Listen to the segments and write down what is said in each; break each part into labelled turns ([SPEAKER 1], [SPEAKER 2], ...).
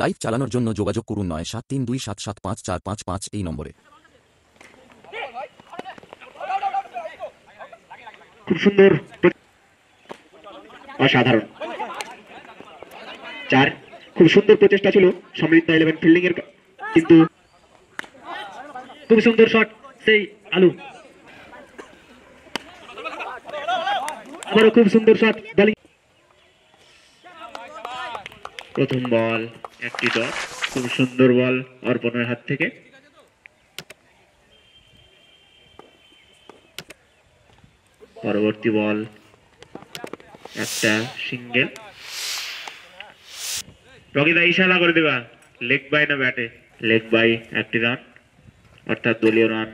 [SPEAKER 1] Live চালানোর জন্য যোগাযোগ করুন 9732775455 এই নম্বরে।
[SPEAKER 2] খুব সুন্দর, অসাধারণ 4। খুব সুন্দর প্রচেষ্টা ছিল সমৃদ্ধা 11 ফিল্ডিং এর, কিন্তু খুব সুন্দর শট সেই আলু, আবারও খুব সুন্দর শট বোলিং। প্রথম বল একটি ডট, খুব সুন্দর বল অর্পণের হাত থেকে। পরবর্তী বল একটা সিঙ্গেল। রকিদা ইশারা করে দেবা লেগ বাই না ব্যাটে? লেগ বাই, একটি রান, অর্থাৎ দলীয় রান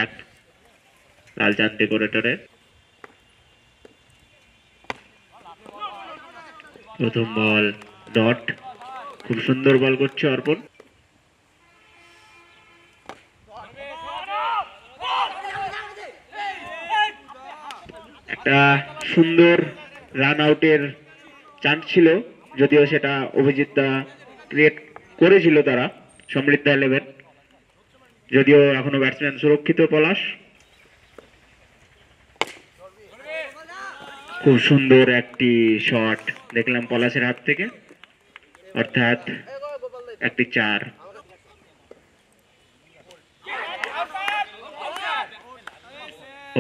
[SPEAKER 2] 1 লালচাঁদ ডেকোরেটরের। প্রথম বল ডট, খুব সুন্দর বল করছে অর্পণ। একটা সুন্দর রান আউটের চান্স ছিল, যদিও সেটা অভিজিৎ দা ক্রিয়েট করেছিল তারা সমৃদ্ধা 11, যদিও এখনো ব্যাটসম্যান সুরক্ষিত পলাশ। খুব সুন্দর একটি শট দেখলাম পলাশের হাত থেকে, অর্থাৎ একটি 4।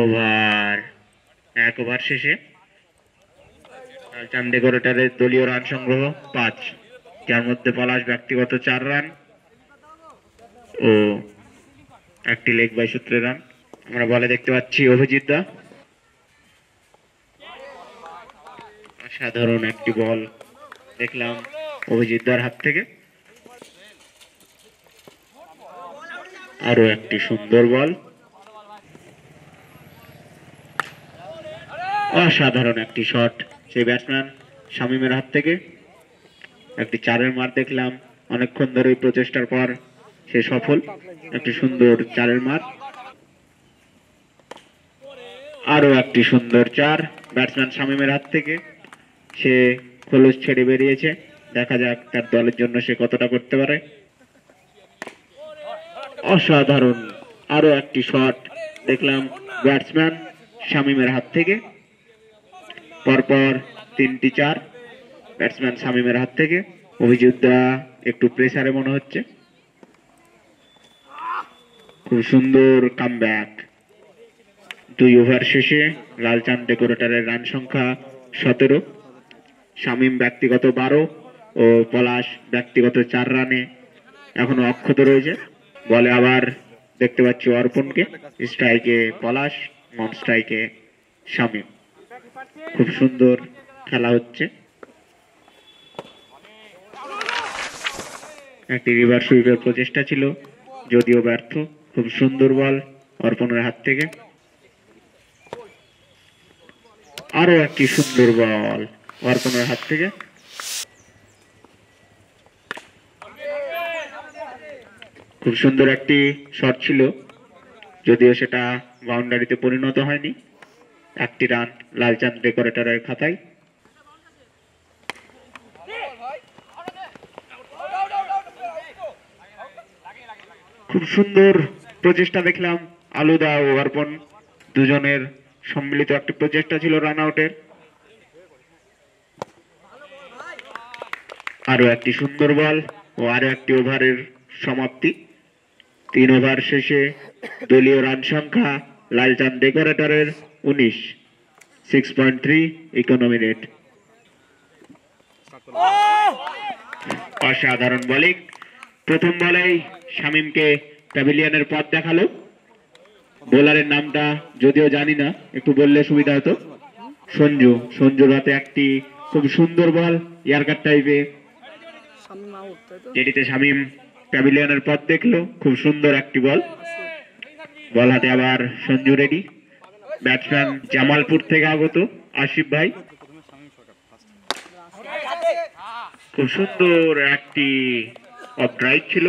[SPEAKER 2] ওভার, 1 ওভার শেষে লালচাঁদ ডেকোরেটরের দলীয় রান সংগ্রহ 5, যার মধ্যে পলাশ ব্যক্তিগত 4 রান ও একটি লেগ বাই সূত্রে রান। আমরা বলে দেখতে পাচ্ছি অভিজিৎ দা। অসাধারণ একটি বল দেখলাম অভিজিৎ দার হাত থেকে, আরো একটি সুন্দর বল। অসাধারণ একটি শট সেই ব্যাটসম্যান শামীমের হাত থেকে, একটি 4-এর মার দেখলাম অনেকক্ষণ ধরে প্রচেষ্টার পর সে সফল, একটি সুন্দর 4-এর মার। আরো একটি সুন্দর 4 ব্যাটসম্যান শামীমের হাত থেকে, সে খোলস ছেড়ে বেরিয়েছে, দেখা যাক তার দলের জন্য সে কতটা করতে পারে। অসাধারণ আরো একটি শট দেখলাম ব্যাটসম্যান শামীমের হাত থেকে, পরপর 3টি 4 ব্যাটসম্যান শামীমের হাত থেকে। অভিজিৎ দা একটু প্রেসারে মনে হচ্ছে। খুব সুন্দর কামব্যাক। 2 ওভার শেষে লালচাঁদ ডেকোরেটরের রান সংখ্যা 17, শামীম ব্যক্তিগত 12 ও পলাশ ব্যক্তিগত 4 রানে এখনো অক্ষত রয়েছে। বলে আবার দেখতে পাচ্ছি অর্পণকে, স্ট্রাইকে পলাশ, নন স্ট্রাইকে শামীম। খুব সুন্দর খেলা হচ্ছে। একটি রিভার সুইপের প্রচেষ্টা ছিল, যদিও ব্যর্থ। খুব সুন্দর বল অর্পণের হাত থেকে, আরো একটি সুন্দর বল অর্পণের হাত থেকে। খুব সুন্দর একটি শট ছিল, যদিও সেটা বাউন্ডারিতে পরিণত হয়নি। 1টি রান লালচাঁদ ডেকোরেটরের খাতায়। খুব সুন্দর প্রচেষ্টা দেখলাম আলুদা ও অর্পণ দুজনের সম্মিলিত একটি প্রচেষ্টা ছিল রান আউটের। আরো একটি সুন্দর বল ও আরো একটি ওভারের সমাপ্তি। 3 ওভার শেষে দলীয় রান সংখ্যা লালচাঁদ ডেকোরেটরের 19, 6.3 ইকোনমি রেট। অসাধারণ বোলিং। প্রথম বলেই শামীমকে প্যাভিলিয়নের পথ দেখালো। বোলারের নামটা যদিও জানি না, একটু বললে সুবিধা হতো। সঞ্জুর হাতে একটি খুব সুন্দর বল ইয়ারকার টাইপে, যেটিতে শামীম প্যাভিলিয়নের পথ দেখলো। খুব সুন্দর একটি বল, বল হাতে আবার সঞ্জু রেডি। ব্যাটসম্যান জামালপুর থেকে আগত আসিফ ভাই। খুব সুন্দর একটি অফ ড্রাইভ ছিল,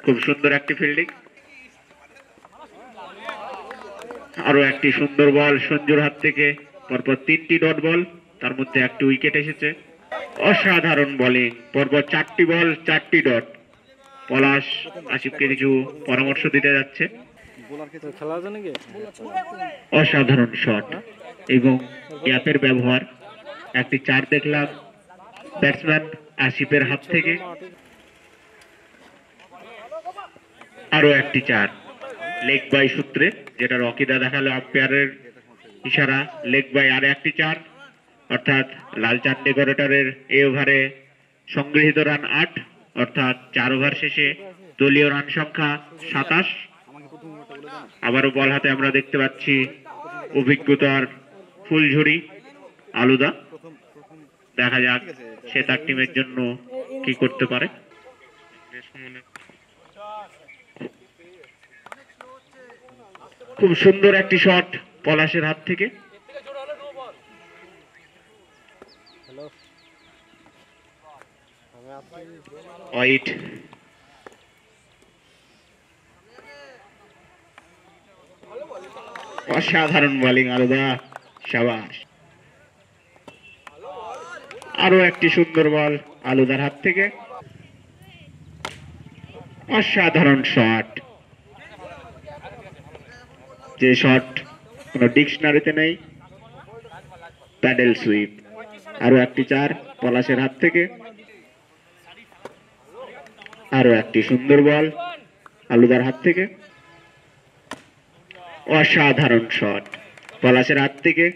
[SPEAKER 2] খুব সুন্দর একটি ফিল্ডিং। আরো একটি সুন্দর বল সঞ্জুর হাত থেকে, পরপর 3টি ডট বল, তার মধ্যে একটি উইকেট এসেছে। অসাধারণ বোলিং, পরপর 4টি বল 4টি ডট। পলাশ আসিফকে কিছু পরামর্শ দিতে যাচ্ছে। অসাধারণ শট এবং গ্যাপের ব্যবহার, একটি 4 দেখলাম ব্যাটসম্যান আসিফের হাত থেকে। আরো একটি 4 লেগ বাই সূত্রে, যেটা রকিদা দেখালো আম্পায়ারের ইশারা, লেগ বাই। আর একটি 4, অর্থাৎ লালচাঁদ ডেকোরেটরের এই ওভারে সংগৃহীত রান 8, অর্থাৎ 4 ওভার শেষে দলীয় রান সংখ্যা 27। আবারও বল হাতে আমরা দেখতে পাচ্ছি অভিজ্ঞতার ফুলঝুরি আলুদা। দেখা যাক সে তার টিমের জন্য কি করতে পারে। খুব সুন্দর একটি শট পলাশের হাত থেকে। ওয়াইড, অসাধারণ বোলিং আলুদা, সাবাস। আরো একটি সুন্দর বল আলুদার হাত থেকে। অসাধারণ শট, যে শট কোনো ডিকশনারিতে নেই, প্যাডেল সুইপ। আরো একটি 4 পলাশের হাত থেকে। আরো একটি সুন্দর বল আলুদার হাত থেকে। অসাধারণ শট পলাশের হাত থেকে।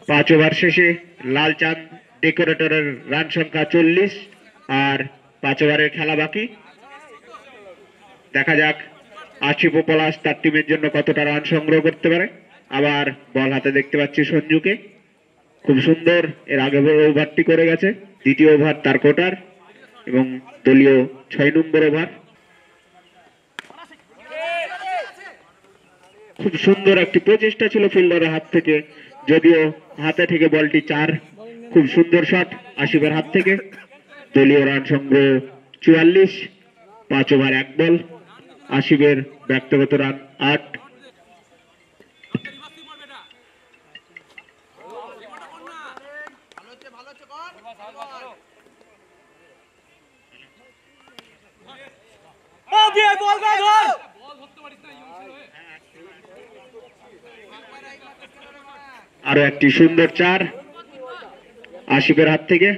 [SPEAKER 2] 5 ওভার শেষে লালচাঁদ ডেকোরেটরের রান সংখ্যা 40, আর 5 ওভারের খেলা বাকি। দেখা যাক আসিফ ও পলাশ তার টিমের জন্য কতটা রান সংগ্রহ করতে পারে। আবার বল হাতে দেখতে পাচ্ছি সঞ্জুকে, খুব সুন্দর এর আগে ওভারটি করে গেছে। দ্বিতীয় ওভার তার কোটার এবং দলীয় 6 নম্বর ওভার। খুব সুন্দর একটি প্রচেষ্টা ছিল ফিল্ডারের হাত থেকে, যদিও হাতে থেকে বলটি 4। খুব সুন্দর শট আসিফের হাত থেকে। দলীয় রান সংগ্রহ 44, 5 ওভার 1 বল। আসিফের ব্যক্তিগত রান 8। আরো একটি সুন্দর 4 আসিফের হাত থেকে।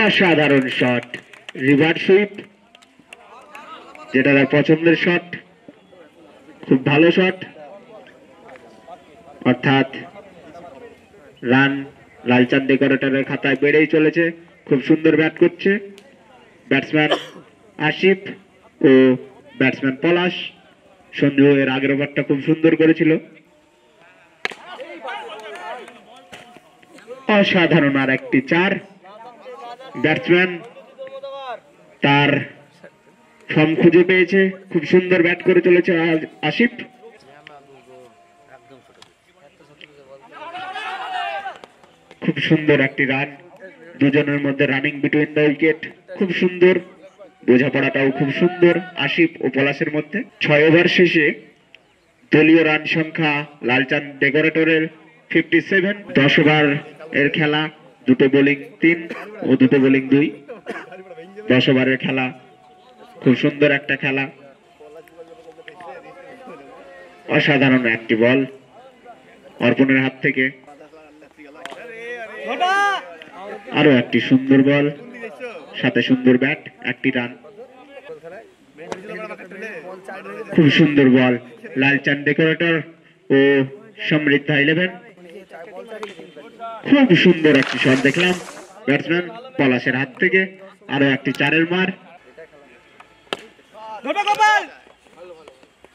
[SPEAKER 2] অসাধারণ শট রিভার্স সুইপ, যেটা তার পছন্দের শট, খুব ভালো শট। অর্থাৎ রান লালচাঁদ ডেকোরেটরের খাতায় বেড়েই চলেছে। খুব সুন্দর ব্যাট করছে ব্যাটসম্যান আসিফ ও ব্যাটসম্যান পলাশ। সঞ্জু এর আগের ওভারটা খুব সুন্দর করেছিল। অসাধারণ আর একটি 4, ব্যাটসম্যান তার ফর্ম খুঁজে পেয়েছে। খুব সুন্দর ব্যাট করে চলেছে আসিফ। খুব সুন্দর একটি রান, দুজনের মধ্যে রানিং বিটুইন দ্য উইকেট, খুব সুন্দর, বোঝাপড়াটাও খুব সুন্দর আসিফ ও পলাশের মধ্যে। 6 ওভার শেষে দলীয় রান সংখ্যা লালচাঁদ ডেকোরেটরের 57। 10 ওভার এর খেলা, 2টো বোলিং 3 ও 2টো বোলিং 2। 10 ওভারের খেলা, খুব সুন্দর একটা খেলা। অসাধারণ একটি বল অর্পণের হাত থেকে। আরো একটি সুন্দর বল, সাথে সুন্দর ব্যাট, একটি রান। খুব সুন্দর বল লালচাঁদ ডেকোরেটর ও সমৃদ্ধা 11। খুব সুন্দর একটি শট দেখলাম ব্যাটসম্যান পলাশের হাত থেকে। আরো একটি 4-এর মার,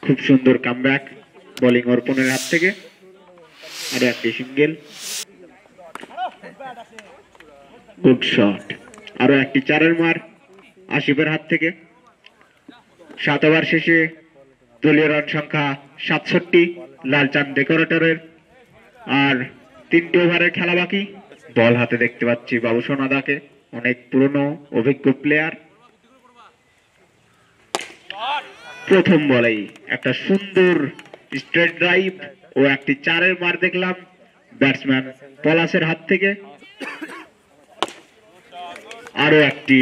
[SPEAKER 2] খুব সুন্দর কামব্যাক বোলিং অর্পণের হাত থেকে। আরো একটি সিঙ্গেল, গুড শট। আরো একটি 4-এর মার আসিফের হাত থেকে। 7 ওভার শেষে দলীয় রান সংখ্যা 67 লালচাঁদ ডেকোরেটরের, আর 3টে ওভারের খেলা বাকি। বল হাতে দেখতে পাচ্ছি বাবু সোনাদাকে, অনেক পুরনো অভিজ্ঞ প্লেয়ার। প্রথম বলেই একটা সুন্দর স্ট্রেট ড্রাইভ ও একটি 4-এর মার দেখলাম ব্যাটসম্যান পলাশের হাত থেকে। আরো একটি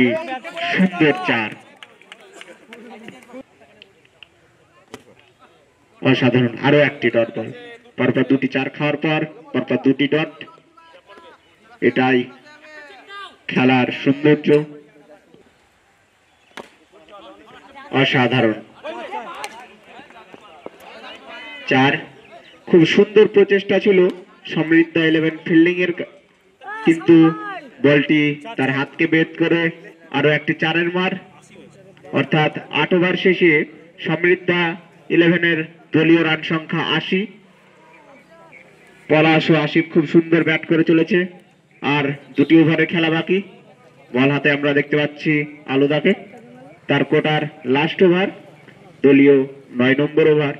[SPEAKER 2] সুন্দর 4, অসাধারণ। আরো একটি ডট বল, পরপর দুটি 4 খাওয়ার পর পরপর দুটি ডট। এটাই খেলার সৌন্দর্য, অসাধারণ। 4, খুব সুন্দর প্রচেষ্টা ছিল সমৃদ্ধা 11 ফিল্ডিং এর, কিন্তু বলটি তার হাতকে বেদ করে আরো একটি 4-এর মার। অর্থাৎ 8 ওভার শেষে সমৃদ্ধা 11-এর দলীয় রান সংখ্যা 80। পলাশ ও আসিফ খুব সুন্দর ব্যাট করে চলেছে। আর 2টি ওভারে খেলা বাকি। বল হাতে আমরা দেখতে পাচ্ছি আলুদাকে। তার কোটার লাস্ট ওভার, দলীয় 9 নম্বর ওভার।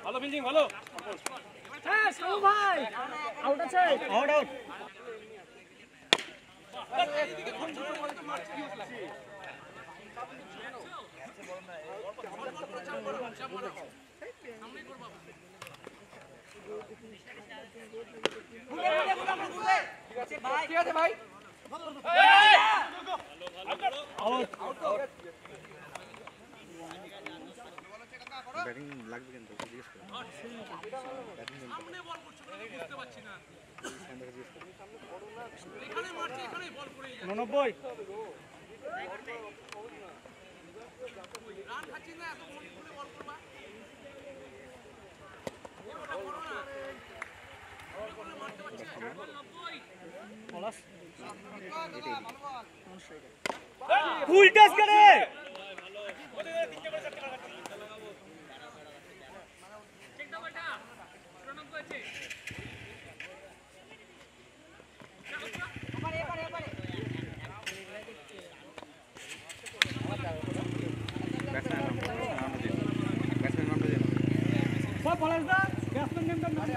[SPEAKER 3] ভালো ফিল্ডিং, ভালো। হ্যাঁ সাউ ভাই, আউট আছে, আউট আউট। ঠিক আছে ভাই, আউট আউট।
[SPEAKER 4] ব্যাটিং লাগবে কিন্তু জিজ্ঞেস করুন। সামনে বল করছো না, বুঝতে পারছি না। এখানে মারছে, এখানে বল পড়ে যায়।
[SPEAKER 3] 89
[SPEAKER 4] রান খাচ্ছি না, এত মন খুলে বল করবা। ওটা করো না। বলে মারতে পারছে না। 90
[SPEAKER 3] পলাশ ফুল টাচ করে পলাশ দা ব্যাটসম্যান নেমটা ওখানে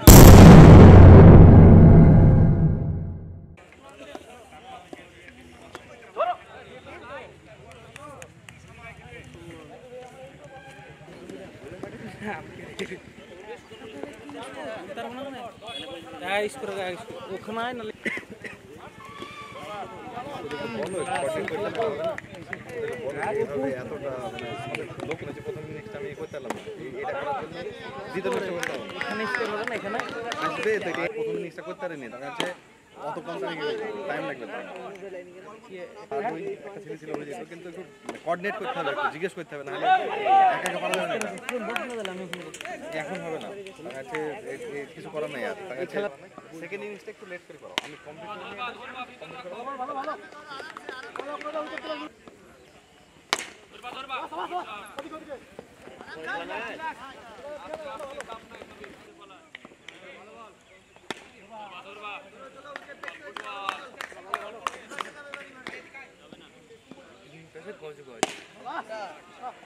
[SPEAKER 4] এতটা মানে আমাদের লোক না যে প্রথম ইনিংসটা আমি করতে পারলাম না, এটা করার জন্য জিতে নষ্ট করতে হবে।
[SPEAKER 3] এখানে স্কোর হবে না, এখানে
[SPEAKER 4] আসবে তো এটা প্রথম ইনিংসটা করতে পারিনি, দেখা যাচ্ছে অত কম টাইম লাগবে। আর ওই একটা ছেলে ছিল হয়ে যেত, কিন্তু একটু কোঅর্ডিনেট করতে হবে, একটু জিজ্ঞেস করতে হবে, নাহলে একা একা পারা যাবে না। এখন হবে না, দেখা যাচ্ছে কিছু করার নাই। আর দেখা যাচ্ছে সেকেন্ড ইনিংসটা একটু লেট করে করো, আমি কমপ্লিট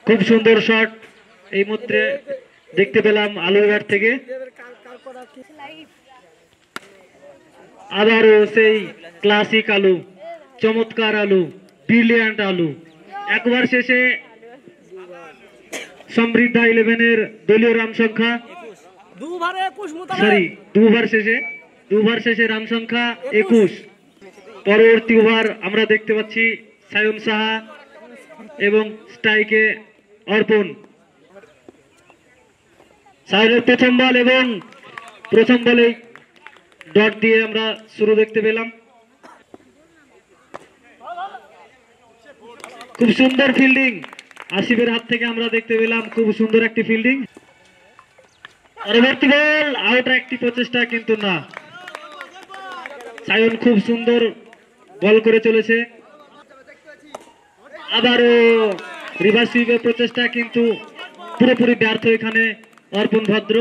[SPEAKER 5] খুব সুন্দর শট এই মুহূর্তে দেখতে পেলাম আলুঘাট থেকে। আবারও সেই ক্লাসিক আলু, চমৎকার আলু, ব্রিলিয়ান্ট আলু। একবার শেষে সমৃদ্ধা 11-এর দলীয় রান সংখ্যা, সরি দুবার শেষে রান সংখ্যা 21। পরবর্তী ওভার আমরা দেখতে পাচ্ছি সায়ন সাহা এবং স্ট্রাইকে অর্পণ। সায়নের প্রথম বল এবং প্রথম বলে ডট দিয়ে আমরা শুরু দেখতে পেলাম। খুব সুন্দর ফিল্ডিং আসিফের হাত থেকে আমরা দেখতে পেলাম, খুব সুন্দর একটি ফিল্ডিং। পরবর্তী বল আউট, একটি প্রচেষ্টা কিন্তু না। সায়ন খুব সুন্দর বল করে চলেছে। আবারও রিভার্স সুইপের প্রচেষ্টা, কিন্তু পুরোপুরি ব্যর্থ এখানে অর্পণ ভদ্র।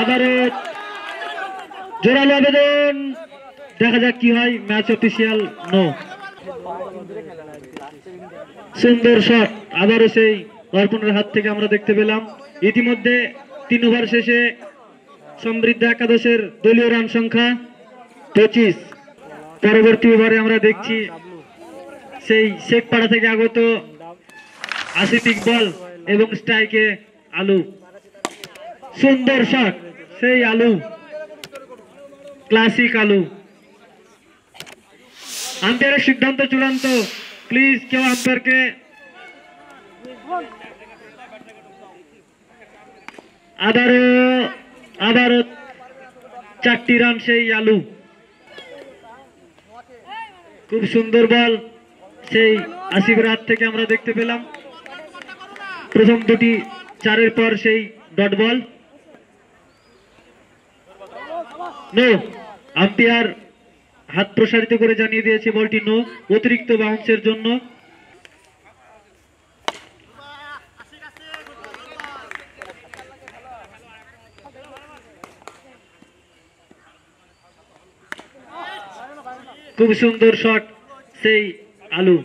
[SPEAKER 5] আবারও জোরালো আবেদন, দেখা যাক কি হয়। Match official no. সুন্দর শট আবারও সেই অর্পণের হাত থেকে আমরা দেখতে পেলাম। ইতিমধ্যে 3 ওভার শেষে সমৃদ্ধ একাদশের দলীয় রান সংখ্যা 25। পরবর্তী ওভারে আমরা দেখছি সেই শেখপাড়া থেকে আগত আসিফ ইকবাল এবং স্ট্রাইকে আলু। সুন্দর শট, সেই আলু, ক্লাসিক আলু। আম্পায়ারের সিদ্ধান্ত চূড়ান্ত। প্লিজ কেউ আম্পায়ারকে আবারও 4টি রান সেই আলু। খুব সুন্দর বল সেই আসিফের হাত থেকে আমরা দেখতে পেলাম। প্রথম দুটি 4-এর পর সেই ডট বল। নো, আম্পায়ার হাত প্রসারিত করে জানিয়ে দিয়েছে বলটি নো, অতিরিক্ত বাউন্সের জন্য। খুব সুন্দর শট সেই আলু।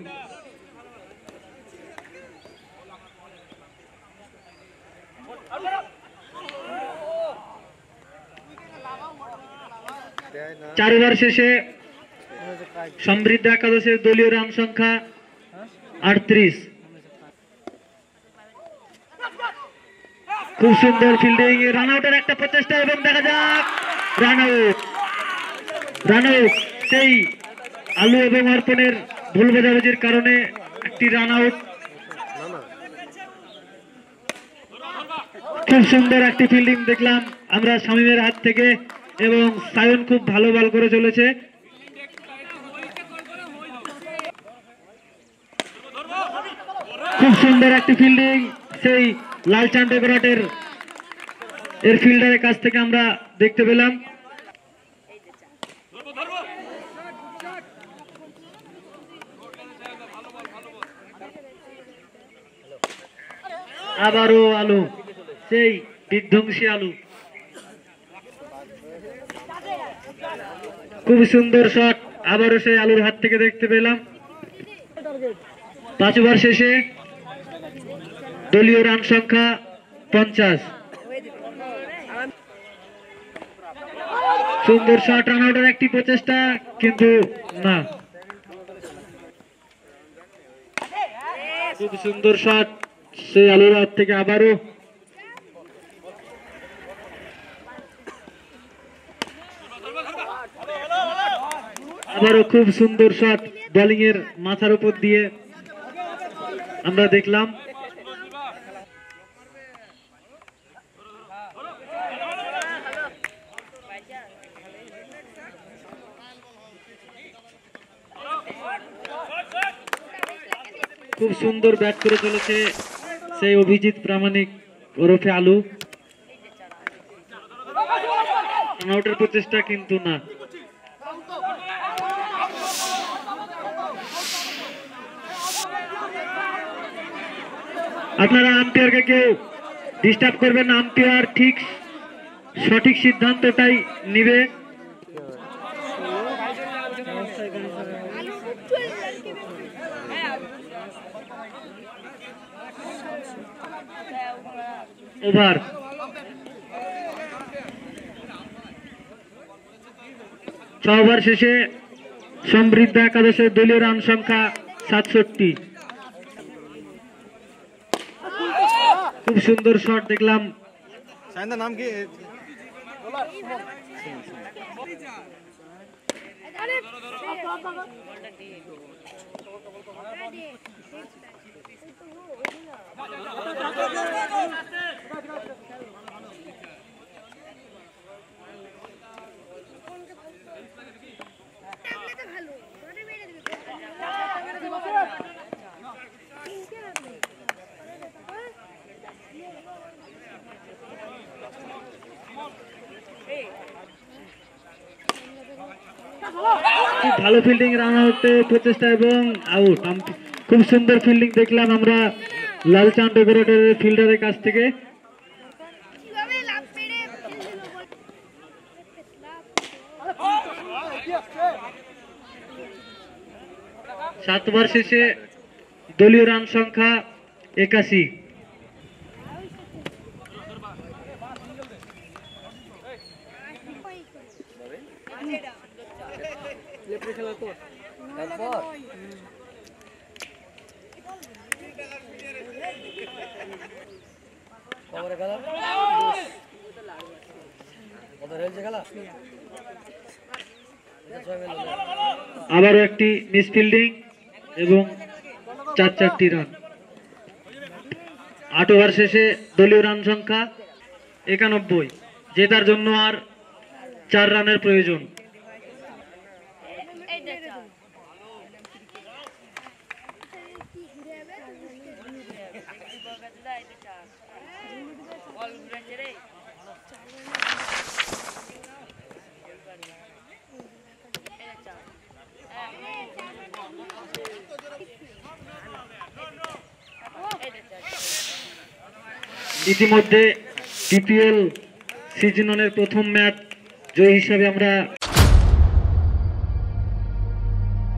[SPEAKER 5] চার ওভার শেষে সমৃদ্ধ একাদশের দলীয় রান সংখ্যা 38। খুব সুন্দর ফিল্ডিং, রান আউটের একটা প্রচেষ্টা এবং দেখা যাক রান আউট। রান আউট সেই আলু এবং অর্পণের ভুল বোঝাবুঝির কারণে একটি রান আউট। খুব সুন্দর একটি ফিল্ডিং দেখলাম আমরা শামীমের হাত থেকে, এবং সায়ন খুব ভালো বল করে চলেছে। খুব সুন্দর একটি ফিল্ডিং সেই লালচাঁদ ডেকোরেটের ফিল্ডারের কাছ থেকে আমরা দেখতে পেলাম। আবারও আলু, সেই বিধ্বংসী আলু। খুব সুন্দর শট আবারও সেই আলুর হাত থেকে দেখতে পেলাম। 5 ওভার শেষে দলীয় রান সংখ্যা 50। সুন্দর শট, রান আউটের একটি প্রচেষ্টা, কিন্তু না। খুব সুন্দর শট সেই আলুর হাত থেকে আবারও খুব সুন্দর শট বোলিং এর মাথার উপর দিয়ে আমরা দেখলাম। খুব সুন্দর ব্যাট করে চলেছে সেই অভিজিৎ প্রামাণিক ওরফে আলু। রান আউটের প্রচেষ্টা, কিন্তু না। আপনারা আম্পায়ারকে কেউ ডিস্টার্ব করবেন না, আম্পায়ার ঠিক সঠিক সিদ্ধান্তটাই নিবে। ওভার 6 ওভার শেষে সমৃদ্ধ একাদশের দলীয় রান সংখ্যা 67। খুব সুন্দর শট দেখলাম।
[SPEAKER 4] নাম কি?
[SPEAKER 5] খুব ভালো ফিল্ডিং, রান আউটের প্রচেষ্টা এবং আউট। খুব সুন্দর ফিল্ডিং দেখলাম আমরা লালচাঁদ ডেকোরেটের ফিল্ডারের কাছ থেকে। সাত ওভার শেষে দলীয় রান সংখ্যা 81। আবারও একটি মিস ফিল্ডিং এবং 4 রান। 8 ওভার শেষে দলীয় রান সংখ্যা 91, জেতার জন্য আর 4 রানের প্রয়োজন। ইতিমধ্যে বিপিএল সিজনের প্রথম ম্যাচ জয়ী হিসাবে আমরা